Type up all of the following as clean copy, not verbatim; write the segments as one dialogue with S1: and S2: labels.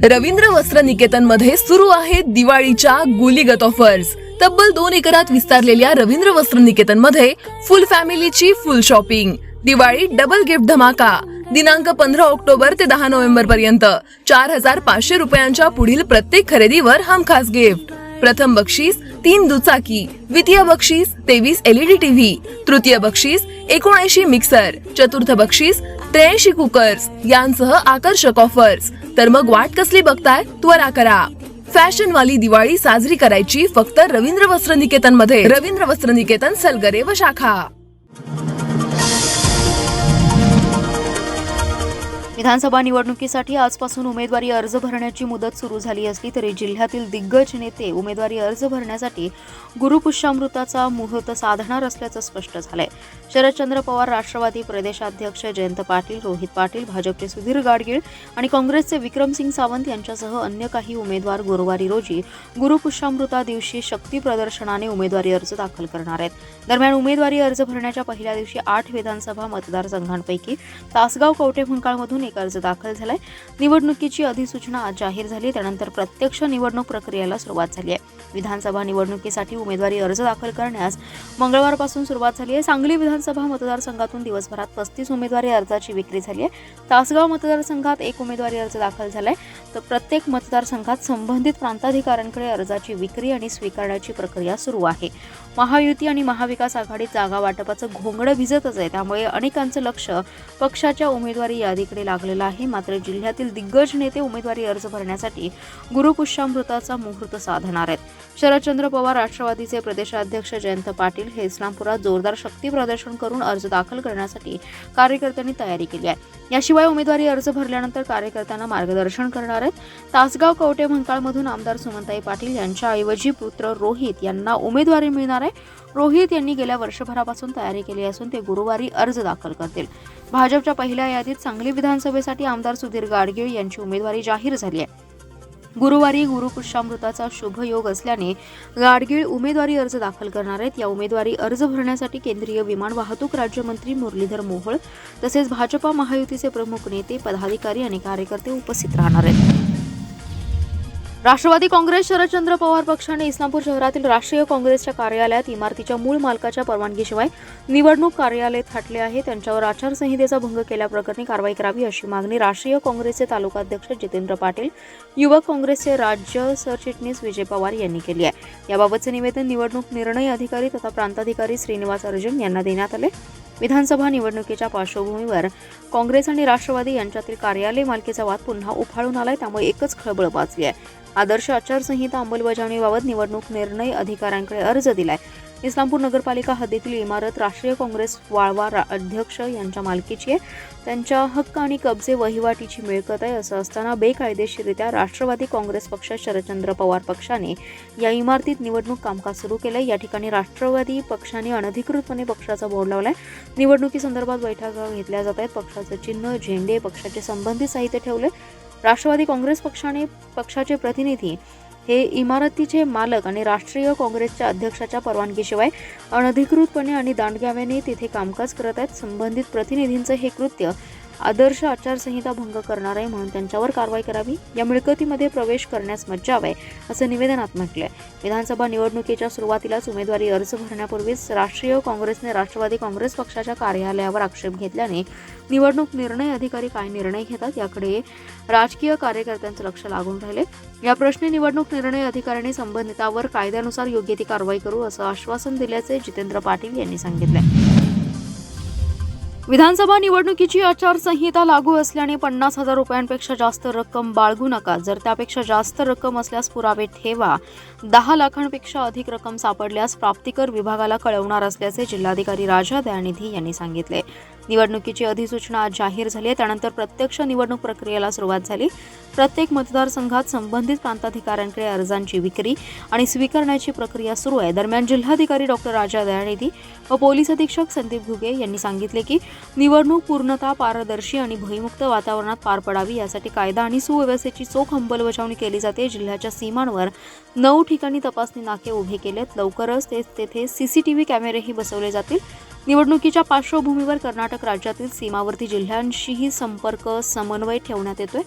S1: रवींद्र वस्त्र निकेतन मध्ये सुरू आहेत दिवाळीच्या गुलीगत ऑफर्स। तब्बल 2 एकरात विस्तारलेल्या रवींद्र वस्त्र निकेतन मध्ये फुल फॅमिलीची full shopping. Diwali double gift धमाका दिनांक 15 ऑक्टोबर ते 10 नोव्हेंबर पर्यंत 4500 रुपयांच्या पुढील प्रत्येक खरेदीवर हमखास गिफ्ट। प्रथम बक्षीस 3 दुचाकी, द्वितीय बक्षीस 23 LED टीव्ही, तृतीय बक्षीस 79 मिक्सर, चतुर्थ बक्षीस 83 कुकर्स यांसह आकर्षक ऑफर्स। तर मग वाट कसली बघताय, त्वरा करा। फॅशन वाली दिवाळी साजरी करायची फक्त रवींद्र वस्त्र निकेतन मध्ये। रवींद्र वस्त्र निकेतन, सलगरे व शाखा।
S2: विधानसभा निवडणुकीसाठी आजपासून उमेदवारी अर्ज भरण्याची मुदत सुरू झाली असली तरी जिल्ह्यातील दिग्गज नेते उमेदवारी अर्ज भरण्यासाठी गुरुपुष्यामृताचा मुहूर्त साधणार असल्याचं स्पष्ट झालंय। शरदचंद्र पवार, राष्ट्रवादी प्रदेशाध्यक्ष जयंत पाटील, रोहित पाटील, भाजपचे सुधीर गाडगीळ आणि काँग्रेसचे विक्रमसिंग सावंत यांच्यासह अन्य काही उमेदवार गुरुवारी रोजी गुरुपुष्यामृता दिवशी शक्ती प्रदर्शनाने उमेदवारी अर्ज दाखल करणार आहेत। दरम्यान उमेदवारी अर्ज भरण्याच्या पहिल्या दिवशी 8 विधानसभा मतदारसंघांपैकी तासगाव, कवठे महांकाळमधून एक अर्ज दाखल झालाय। निवडणुकीची अधिसूचना आज जाहीर झाली, त्यानंतर प्रत्यक्ष निवडणूक प्रक्रियेला सुरुवात झाली आहे। विधानसभा निवडणुकीसाठी उमेदवारी अर्ज दाखल करण्यास मंगळवारपासून सुरुवात झाली आहे। सांगली विधानसभा मतदारसंघातून दिवसभरात 35 उमेदवारी अर्जाची विक्री झाली आहे। तासगाव मतदारसंघात 1 उमेदवारी अर्ज दाखल झालाय, तर प्रत्येक मतदारसंघात संबंधित प्रांताधिकाऱ्यांकडे अर्जाची विक्री आणि स्वीकारण्याची प्रक्रिया सुरू आहे। महायुती आणि महाविकास आघाडीत जागा वाटपाचं घोंगडं भिजतच आहे, त्यामुळे अनेकांचं लक्ष पक्षाच्या उमेदवारी यादीकडे लागलेलं आहे। मात्र जिल्ह्यातील दिग्गज नेते उमेदवारी अर्ज भरण्यासाठी गुरुपुष्यामृताचा मुहूर्त साधणार आहेत। शरदचंद्र पवार, राष्ट्रवादीचे प्रदेशाध्यक्ष जयंत पाटील हे इस्लामपुरात जोरदार शक्ती प्रदर्शन करून अर्ज दाखल करण्यासाठी कार्यकर्त्यांनी तयारी केली आहे। याशिवाय उमेदवारी अर्ज भरल्यानंतर कार्यकर्त्यांना मार्गदर्शन करणार आहेत। तासगाव, कवठे महांकाळमधून आमदार सुमनताई पाटील यांच्याऐवजी पुत्र रोहित यांना उमेदवारी मिळणार आहे। रोहित यांनी गेल्या वर्षभरापासून तयारी केली असून ते गुरुवारी अर्ज दाखल करतील। भाजपच्या पहिल्या यादीत सांगली विधानसभेसाठी आमदार सुधीर गाडगीळ यांची उमेदवारी जाहीर झाली आहे। गुरुवारी गुरुपुष्यामृताचा शुभ योग असल्याने गाडगीळ उमेदवारी अर्ज दाखल करणार आहेत। या उमेदवारी अर्ज भरण्यासाठी केंद्रीय विमान वाहतूक राज्यमंत्री मुरलीधर मोहोळ तसेच भाजपा महायुतीचे प्रमुख नेते, पदाधिकारी आणि कार्यकर्ते उपस्थित राहणार आहेत। राष्ट्रवादी काँग्रेस शरदचंद्र पवार पक्षाने इस्लामपूर शहरातील राष्ट्रीय काँग्रेसच्या कार्यालयात इमारतीच्या मूळ मालकाच्या परवानगीशिवाय निवडणूक कार्यालय थाटले आहे, त्यांच्यावर आचारसंहितेचा भंग केल्याप्रकरणी कारवाई करावी अशी मागणी राष्ट्रीय काँग्रेसचे तालुकाध्यक्ष जितेंद्र पाटील, युवक काँग्रेसचे राज्य सरचिटणीस विजय पवार यांनी केली आहे। याबाबतचे निवेदन निवडणूक निर्णय अधिकारी तथा प्रांताधिकारी श्रीनिवास अर्जुन यांना देण्यात आले। विधानसभा निवडणुकीच्या पार्श्वभूमीवर काँग्रेस आणि राष्ट्रवादी यांच्यातील कार्यालय मालकीचा वाद पुन्हा उफाळून आलाय, त्यामुळे एकच खळबळ माजली आहे। आदर्श आचारसंहिता अंमलबजावणीबाबत निवडणूक निर्णय अधिकाऱ्यांकडे अर्ज दिलाय। इस्लामपूर नगरपालिका हद्दीतील इमारत राष्ट्रीय काँग्रेस वाळवा अध्यक्ष यांच्या मालकीची आहे, त्यांच्या हक्क आणि कब्जे वहिवाटीची मिळकत आहे। असं असताना बेकायदेशीररित्या राष्ट्रवादी काँग्रेस पक्ष शरदचंद्र पवार पक्षाने या इमारतीत निवडणूक कामकाज सुरू केलंय। या ठिकाणी राष्ट्रवादी पक्षाने अनधिकृतपणे पक्षाचा बोर्ड लावलाय। निवडणुकीसंदर्भात बैठका घेतल्या जात आहेत। पक्षाचं चिन्ह, झेंडे, पक्षाचे संबंधित साहित्य ठेवले। राष्ट्रवादी काँग्रेस पक्षाचे प्रतिनिधी हे इमारतीचे मालक आणि राष्ट्रीय काँग्रेसच्या अध्यक्षाच्या परवानगीशिवाय अनधिकृतपणे आणि दांडग्याने तिथे कामकाज करत आहेत। संबंधित प्रतिनिधींचं हे कृत्य आदर्श आचारसंहिता भंग करणार आहे, म्हणून त्यांच्यावर कारवाई करावी। या मिळकतीमध्ये प्रवेश करण्यास मज्जाव आहे असं निवेदनात म्हटलंय। विधानसभा निवडणुकीच्या सुरुवातीलाच उमेदवारी अर्ज भरण्यापूर्वीच राष्ट्रीय काँग्रेसने राष्ट्रवादी काँग्रेस पक्षाच्या कार्यालयावर आक्षेप घेतल्याने निवडणूक निर्णय अधिकारी काय निर्णय घेतात याकडे राजकीय कार्यकर्त्यांचं लक्ष लागून राहिले। या प्रश्नी निवडणूक निर्णय अधिकाऱ्यांनी संबंधितावर कायद्यानुसार योग्य ती कारवाई करू असं आश्वासन दिल्याचे जितेंद्र पाटील यांनी सांगितले। विधानसभा निवडणुकीची आचारसंहिता लागू असल्याने 50,000 रुपयांपेक्षा जास्त रक्कम बाळगू नका। जर त्यापेक्षा जास्त रक्कम असल्यास पुरावे ठेवा। 10 लाखांपेक्षा अधिक रक्कम सापडल्यास प्राप्तिकर विभागाला कळवणार असल्याचे जिल्हाधिकारी राजा दयानिधी यांनी सांगितले। निवडणुकीची अधिसूचना आज जाहीर झाली आहे, त्यानंतर प्रत्यक्ष निवडणूक प्रक्रियेला सुरुवात झाली। प्रत्येक मतदारसंघात संबंधित प्रांताधिकाऱ्यांकडे अर्जांची विक्री आणि स्वीकारण्याची प्रक्रिया सुरू आहे। दरम्यान जिल्हाधिकारी डॉक्टर राजा दयानिधी व पोलीस अधीक्षक संदीप घुगे यांनी सांगितले की निवडणूक पूर्णतः पारदर्शी आणि भयमुक्त वातावरणात पार पडावी यासाठी कायदा आणि सुव्यवस्थेची चोख अंमलबजावणी केली जाते। जिल्ह्याच्या सीमांवर 9 ठिकाणी तपासणी नाके उभे केलेत। लवकरच तेथे CCTV कॅमेरेही बसवले जातील। निवडणुकीच्या पार्श्वभूमीवर कर्नाटक राज्यातील सीमावर्ती जिल्ह्यांशीही संपर्क समन्वय ठेवण्यात येतोय।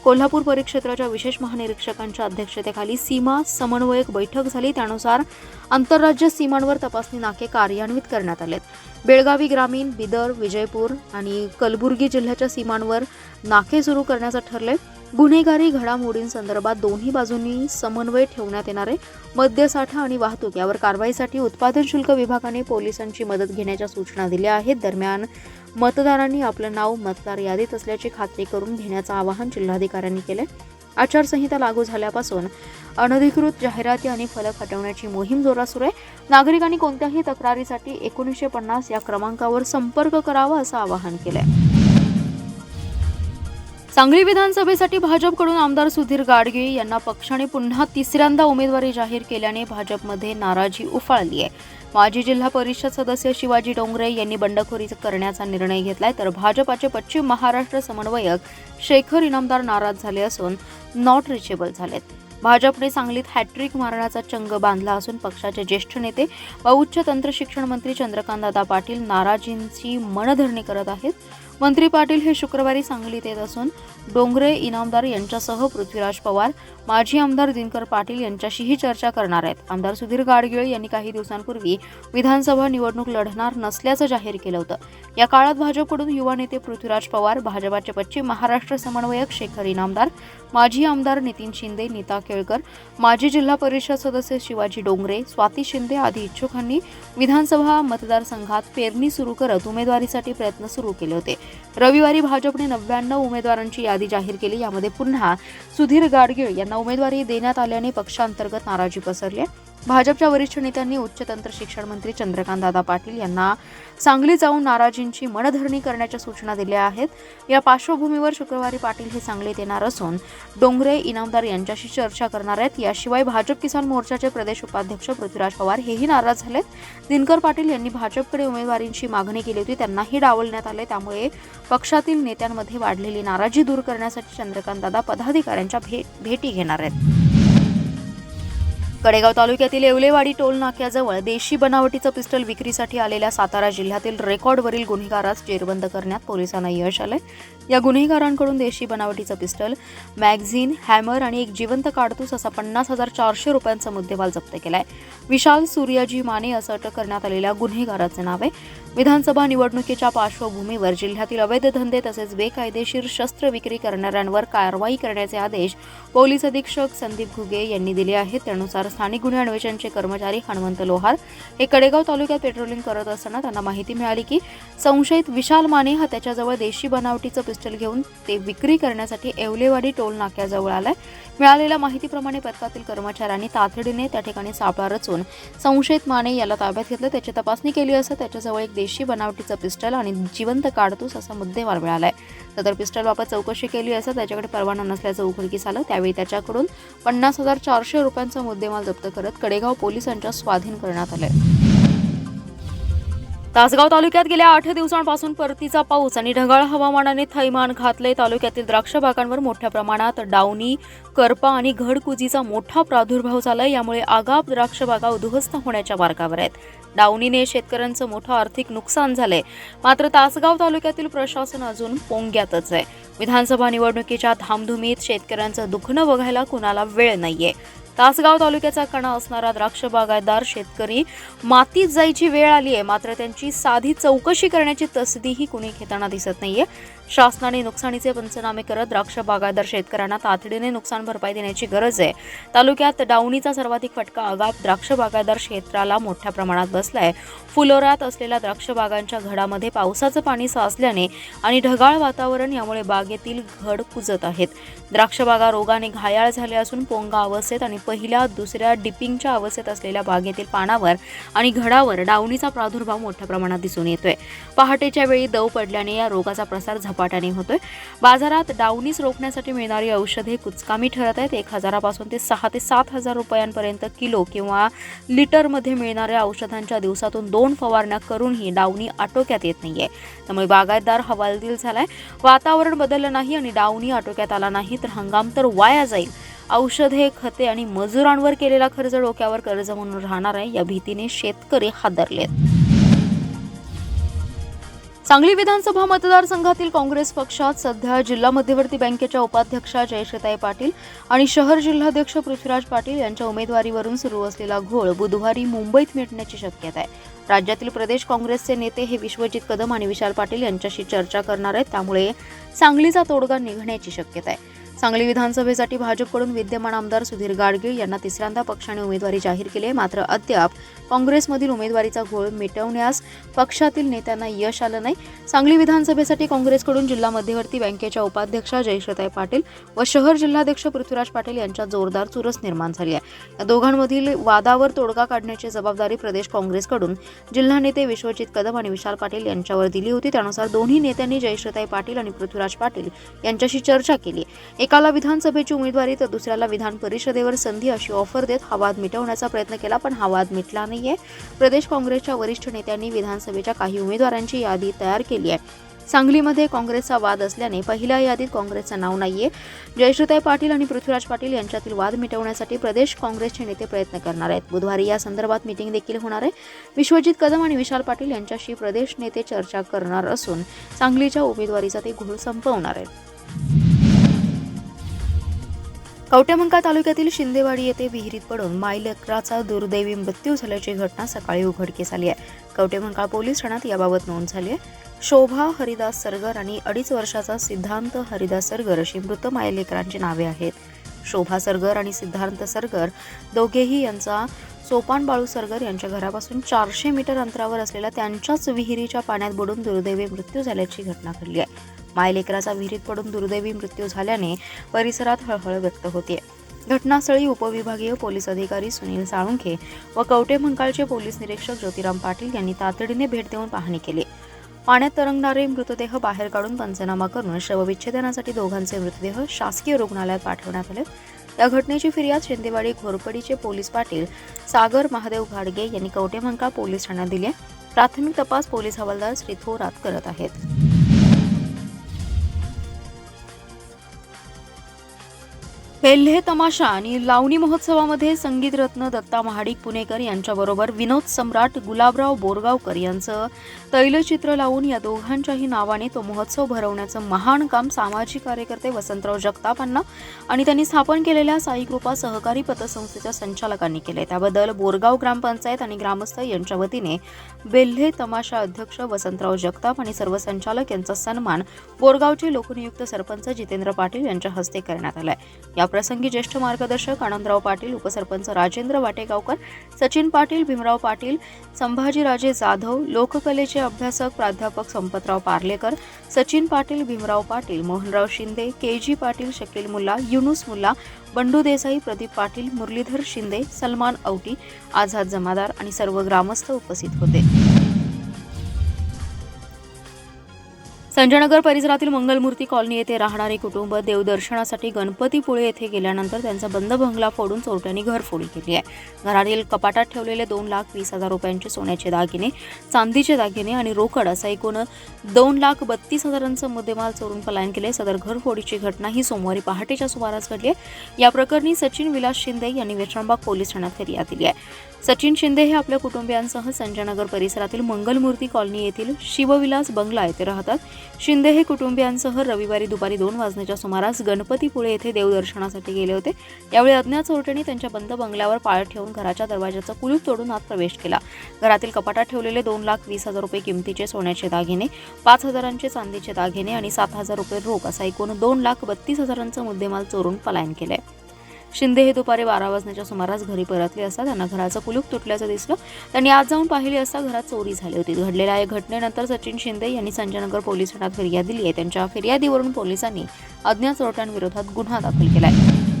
S2: कोल्हापूर परिक्षेत्राच्या विशेष महानिरीक्षकांच्या अध्यक्षतेखाली सीमा समन्वयक बैठक झाली. त्यानुसार आंतरराज्य सीमांवर तपासणी नाके कार्यान्वित करण्यात आलेत. बेळगावी ग्रामीण, बिदर, विजयपूर आणि कलबुर्गी जिल्ह्याच्या सीमांवर नाके सुरू करण्याचं ठरलंय. गुन्हेगारी घडामोडींसंदर्भात दोन्ही बाजूंनी समन्वय ठेवण्यात येणार आहे. मद्यसाठा आणि वाहतूक यावर कारवाईसाठी उत्पादन शुल्क विभागाने पोलिसांची मदत घेण्याच्या सूचना दिल्या आहेत. दरम्यान मतदारांनी आपलं नाव मतदार यादीत असल्याची खात्री करून घेण्याचं आवाहन जिल्हाधिकाऱ्यांनी केलंय. आचारसंहिता लागू झाल्यापासून अनधिकृत जाहिराती आणि फलक हटवण्याची मोहीम जोरात सुरू आहे. नागरिकांनी कोणत्याही तक्रारीसाठी 1950 या क्रमांकावर संपर्क करावा असं आवाहन केलंय. सांगली विधानसभेसाठी भाजपकडून आमदार सुधीर गाडगीळ यांना पक्षाने पुन्हा तिसऱ्यांदा उमेदवारी जाहीर केल्याने भाजपमध्ये नाराजी उफाळली आहे. माजी जिल्हा परिषद सदस्य शिवाजी डोंगरे यांनी बंडखोरी करण्याचा निर्णय घेतलाय, तर भाजपाचे पश्चिम महाराष्ट्र समन्वयक शेखर इनामदार नाराज झाले असून नॉट रिचेबल झालेत. भाजपने सांगलीत हॅट्रिक मारण्याचा चंग बांधला असून पक्षाचे ज्येष्ठ नेते व उच्च तंत्र शिक्षण मंत्री चंद्रकांतदादा पाटील नाराजींची मनधरणी करत आहेत. मंत्री पाटील हे शुक्रवारी सांगलीत येत असून डोंगरे इनामदार यांच्यासह पृथ्वीराज पवार, माजी आमदार दिनकर पाटील यांच्याशीही चर्चा करणार आहेत. आमदार सुधीर गाडगीळ यांनी काही दिवसांपूर्वी विधानसभा निवडणूक लढणार नसल्याचं जाहीर केलं होतं. या काळात भाजपकडून युवा नेते पृथ्वीराज पवार, भाजपाचे पश्चिम महाराष्ट्र समन्वयक शेखर इनामदार, माजी आमदार नितीन शिंदे, नीता केळकर, माजी जिल्हा परिषद सदस्य शिवाजी डोंगरे, स्वाती शिंदे आदी इच्छुकांनी विधानसभा मतदारसंघात पेरणी सुरू करत उमेदवारीसाठी प्रयत्न सुरू केले होते. रविवारी भाजपने 99 उमेदवारांची यादी जाहीर केली. यामध्ये पुन्हा सुधीर गाडगीळ यांना उमेदवारी देण्यात आल्याने पक्षांतर्गत नाराजी पसरली आहे. भाजपच्या वरिष्ठ नेत्यांनी उच्च तंत्र शिक्षण मंत्री चंद्रकांतदादा पाटील यांना सांगली जाऊन नाराजींची मनधरणी करण्याच्या सूचना दिल्या आहेत. या पार्श्वभूमीवर शुक्रवारी पाटील हे सांगलीत येणार असून डोंगरे इनामदार यांच्याशी चर्चा करणार आहेत. याशिवाय भाजप किसान मोर्चाचे प्रदेश उपाध्यक्ष पृथ्वीराज पवार हेही नाराज झालेत. दिनकर पाटील यांनी भाजपकडे उमेदवारींची मागणी केली होती, त्यांनाही डावलण्यात आले. त्यामुळे पक्षातील नेत्यांमध्ये वाढलेली नाराजी दूर करण्यासाठी चंद्रकांतदादा पदाधिकाऱ्यांच्या भेटी घेणार आहेत. कडेगाव तालुक्यातील येवलेवाडी टोल नाक्याजवळ देशी बनावटीचं पिस्टल विक्रीसाठी आलेल्या सातारा जिल्ह्यातील रेकॉर्डवरील गुन्हेगारास जेरबंद करण्यात पोलिसांना यश आलंय. या गुन्हेगारांकडून देशी बनावटीचं पिस्टल, मॅगझिन, हॅमर आणि एक जिवंत काडतूस असा 50,400 रुपयांचा मुद्देमाल जप्त केलाय. विशाल सूर्याजी माने असं अटक करण्यात आलेल्या गुन्हेगाराचे नाव आहे. विधानसभा निवडणुकीच्या पार्श्वभूमीवर जिल्ह्यातील अवैध धंदे तसेच बेकायदेशीर शस्त्र विक्री करणाऱ्यांवर कारवाई करण्याचे आदेश पोलीस अधीक्षक संदीप घुगे यांनी दिले आहेत. त्यानुसार स्थानिक गुन्हे अन्वेषणचे कर्मचारी हनुमंत लोहार हे कडेगाव तालुक्यात पेट्रोलिंग करत असताना त्यांना माहिती मिळाली की संशयित विशाल माने हा त्याच्याजवळ देशी बनावटीचं पिस्टल घेऊन ते विक्री करण्यासाठी येवलेवाडी टोल नाक्याजवळ आलाय. मिळालेल्या माहितीप्रमाणे पथकातील कर्मचाऱ्यांनी तातडीने त्या ठिकाणी सापळा रचून संशयित माने याला ताब्यात घेतलं. त्याची तपासणी केली असता त्याच्याजवळ एक देशी बनावटीचं पिस्टल आणि जिवंत काडतूस असा मुद्देमाल मिळालाय. सदर पिस्टलबाबत चौकशी केली असता त्याच्याकडे परवाना नसल्याचं उघडकीस आलं. त्यावेळी त्याच्याकडून 50,400 रुपयांचा मुद्देमाल जप्त करत कडेगाव पोलिसांच्या स्वाधीन करण्यात आले. तासगाव तालुक्यात गेल्या 8 दिवसांपासून परतीचा पाऊस आणि ढगाळ हवामानाने थैमान घातले. तालुक्यातील द्राक्ष बागांवर मोठ्या प्रमाणात डावणी, करपा आणि घडकुजीचा मोठा प्रादुर्भाव झाला. यामुळे आगाप द्राक्ष बागा उद्ध्वस्त होण्याच्या मार्गावर आहेत. डावणीने शेतकऱ्यांचं मोठं आर्थिक नुकसान झालंय. मात्र तासगाव तालुक्यातील प्रशासन अजून पोंग्यातच आहे. विधानसभा निवडणुकीच्या धामधुमीत शेतकऱ्यांचं दुखणं बघायला कुणाला वेळ नाहीये. तासगाव तालुक्याचा कणा असणारा द्राक्ष बागायतदार शेतकरी मातीत जायची वेळ आली आहे. मात्र त्यांची साधी चौकशी करण्याची तसदीही कुणी घेताना दिसत नाहीये. शासनाने नुकसानीचे पंचनामे करत द्राक्ष बागायतदार शेतकऱ्यांना तातडीने नुकसान भरपाई देण्याची गरज आहे. तालुक्यात डावणीचा सर्वाधिक फटका आगाप द्राक्ष बागायतदार क्षेत्राला मोठ्या प्रमाणात बसलाय. फुलोऱ्यात असलेल्या द्राक्ष बागांच्या घडामध्ये पावसाचं पाणी साचल्याने आणि ढगाळ वातावरण यामुळे बागेतील घड कुजत आहेत. द्राक्ष बागा रोगाने घायाळ झाल्या असून पोंगा अवस्थेत आणि पहिल्या दुसऱ्या डिपिंगच्या अवस्थेत असलेल्या बागेतील पानावर आणि घडावर डावणीचा प्रादुर्भाव मोठ्या प्रमाणात दिसून येतोय. पहाटेच्या वेळी दव पडल्याने या रोगाचा प्रसार झपाट्याने होतोय. बाजारात डावणीस रोखण्यासाठी मिळणारी औषधे कुचकामी ठरत आहेत. 1,000 पासून ते 6,000 ते 7,000 रुपयांपर्यंत किलो किंवा लिटरमध्ये मिळणाऱ्या औषधांच्या दिवसातून 2 फवारण्या करूनही डावणी आटोक्यात येत नाहीये. त्यामुळे बागायतदार हवालदिल झालाय. वातावरण बदललं नाही आणि डावणी आटोक्यात आला नाही तर हंगाम तर वाया जाईल. औषधे, खते आणि मजुरांवर केलेला खर्च डोक्यावर कर्ज म्हणून राहणार आहे. या भीतीने शेतकरी हादरलेत. सांगली विधानसभा मतदारसंघातील काँग्रेस पक्षात सध्या जिल्हा मध्यवर्ती बँकेच्या उपाध्यक्षा जयश्रीताई पाटील आणि शहर जिल्हाध्यक्ष पृथ्वीराज पाटील यांच्या उमेदवारीवरून सुरू असलेला घोळ बुधवारी मुंबईत मिटण्याची शक्यता आहे. राज्यातील प्रदेश काँग्रेसचे नेते हे विश्वजित कदम आणि विशाल पाटील यांच्याशी चर्चा करणार आहेत, त्यामुळे सांगलीचा तोडगा निघण्याची शक्यता आहे. सांगली विधानसभेसाठी भाजपकडून विद्यमान आमदार सुधीर गाडगीळ यांना तिसऱ्यांदा पक्षाने उमेदवारी जाहीर केली आहे. मात्र अद्याप काँग्रेसमधील उमेदवारीचा घोळ मिटवण्यास पक्षातील नेत्यांना यश आलं नाही. सांगली विधानसभेसाठी काँग्रेसकडून जिल्हा मध्यवर्ती बँकेच्या उपाध्यक्षा जयश्रीताई पाटील व शहर जिल्हाध्यक्ष पृथ्वीराज पाटील यांच्यात जोरदार चुरस निर्माण झाली आहे. या दोघांमधील वादावर तोडगा काढण्याची जबाबदारी प्रदेश काँग्रेसकडून जिल्हा नेते विश्वजित कदम आणि विशाल पाटील यांच्यावर दिली होती. त्यानुसार दोन्ही नेत्यांनी जयश्रीताई पाटील आणि पृथ्वीराज पाटील यांच्याशी चर्चा केली. एकाला विधानसभेची उमेदवारी तर दुसऱ्याला विधान परिषदेवर संधी अशी ऑफर देत हा वाद मिटवण्याचा प्रयत्न केला, पण हा वाद मिटला नाहीये. प्रदेश काँग्रेसच्या वरिष्ठ नेत्यांनी विधानसभेच्या काही उमेदवारांची यादी तयार केली आहे. सांगलीमध्ये काँग्रेसचा वाद असल्याने पहिल्या यादीत काँग्रेसचं नाव नाहीये. जयश्रीताई पाटील आणि पृथ्वीराज पाटील यांच्यातील वाद मिटवण्यासाठी प्रदेश काँग्रेसचे नेते प्रयत्न करणार आहेत. बुधवारी या संदर्भात मीटिंग देखील होणार आहे. विश्वजित कदम आणि विशाल पाटील यांच्याशी प्रदेश नेते चर्चा करणार असून सांगलीच्या उमेदवारीचा ते घोळ संपवणार आहेत. कवटेमंकाळ तालुक्यातील शिंदेवाडी येथे विहिरीत पडून मायलेकराचा दुर्दैवी मृत्यू झाल्याची घटना सकाळी उघडकीस आली आहे. कवटेमंकाळ पोलीस ठाण्यात याबाबत नोंद झाली आहे. शोभा हरिदास सरगर आणि 2.5 वर्षाचा सिद्धांत हरिदास सरगर अशी मृत मायलेकरांची नावे आहेत. शोभा सरगर आणि सिद्धांत सरगर दोघेही यांचा सोपान बाळू सरगर यांच्या घरापासून 400 मीटर अंतरावर असलेल्या त्यांच्याच विहिरीच्या पाण्यात बुडून दुर्दैवी मृत्यू झाल्याची घटना घडली आहे. मायलेकराचा विहिरीत पडून दुर्दैवी मृत्यू झाल्याने परिसरात हळहळ व्यक्त होते. घटनास्थळी उपविभागीय पोलीस अधिकारी सुनील साळुंखे व कवटेमंकाळचे पोलीस निरीक्षक ज्योतिराम पाटील यांनी तातडीने भेट देऊन पाहणी केली. पाण्यात तरंगणारे मृतदेह बाहेर काढून पंचनामा करून शवविच्छेदनासाठी दोघांचे मृतदेह शासकीय रुग्णालयात पाठवण्यात आले. या घटनेची फिर्याद शिंदेवाडी घोरपडीचे पोलीस पाटील सागर महादेव घाडगे यांनी कवटेमंकाळ पोलीस ठाण्यात दिली आहे. प्राथमिक तपास पोलीस हवालदार श्री थोरात करत आहेत. बेल्हे तमाशा आणि लावणी महोत्सवामध्ये संगीतरत्न दत्ता महाडिक पुणेकर यांच्याबरोबर विनोद सम्राट गुलाबराव बोरगावकर यांचं तैलचित्र लावून या दोघांच्याही नावाने तो महोत्सव भरवण्याचं महान काम सामाजिक कार्यकर्ते वसंतराव जगताप यांना आणि त्यांनी स्थापन केलेल्या साई कृपा सहकारी पतसंस्थेच्या संचालकांनी केले. त्याबद्दल बोरगाव ग्रामपंचायत आणि ग्रामस्थ यांच्या वतीने बेल्हे तमाशा अध्यक्ष वसंतराव जगताप आणि सर्व संचालक यांचा सन्मान बोरगावचे लोकनियुक्त सरपंच जितेंद्र पाटील यांच्या हस्ते करण्यात आलाय. या प्रसंगी ज्येष्ठ मार्गदर्शक आनंदराव पाटील, उपसरपंच राजेंद्र वाटेगावकर, सचिन पाटील, भीमराव पाटील, संभाजीराजे जाधव, लोककलेचे अभ्यासक प्राध्यापक संपतराव पार्लेकर, सचिन पाटील, भीमराव पाटील, मोहनराव शिंदे, के.जी. पाटील, शकील मुल्ला, युनुस मुल्ला, बंडू देसाई, प्रदीप पाटील, मुरलीधर शिंदे, सलमान औटी, आझाद जमादार आणि सर्व ग्रामस्थ उपस्थित होते. संजयनगर परिसरातील मंगलमूर्ती कॉलनी येथे राहणारे कुटुंब देवदर्शनासाठी गणपतीपुळे येथे गेल्यानंतर त्यांचा बंद बंगला फोडून चोरट्यांनी घरफोडी केली आहे. घरातील कपाटात ठेवलेले 2,20,000 रुपयांचे सोन्याचे दागिने, चांदीचे दागिने आणि रोकड असा एकूण 2,32,000 मुद्देमाल चोरून पलायन केले. सदर घरफोडीची घटना ही सोमवारी पहाटेच्या सुमारास घडली आहे. या प्रकरणी सचिन विलास शिंदे यांनी विश्रामबाग पोलीस ठाण्यात फिर्याद दिली आहे. सचिन शिंदे हे आपल्या कुटुंबियांसह संजयनगर परिसरातील मंगलमूर्ती कॉलनी येथील शिवविलास बंगला येथे राहतात. शिंदे हे कुटुंबियांसह रविवारी दुपारी 2 वाजण्याच्या सुमारास गणपतीपुळे येथे देवदर्शनासाठी गेले होते. यावेळी अज्ञात चोरट्यांनी त्यांच्या बंद बंगल्यावर पाळ ठेवून घराच्या दरवाजाचा कुलूप तोडून आत प्रवेश केला. घरातील कपाटात ठेवलेले 2,20,000 रुपये किमतीचे सोन्याचे दागिने, 5,000चे चांदीचे दागिने आणि 7,000 रुपये रोख असा एकूण 2,32,000 मुद्देमाल चोरून पलायन केले. शिंदे हे दुपारी 12 वाजण्याच्या सुमारास घरी परतले असता त्यांना घराचं कुलूप तुटल्याचं दिसलं. त्यांनी आत जाऊन पाहिले असता घरात चोरी झाली होती. घडलेल्या या घटनेनंतर सचिन शिंदे यांनी संजयनगर पोलीस ठाण्यात फिर्याद दिली आहे. त्यांच्या फिर्यादीवरून पोलिसांनी अज्ञात चोरट्यांविरोधात गुन्हा दाखल केला आहे.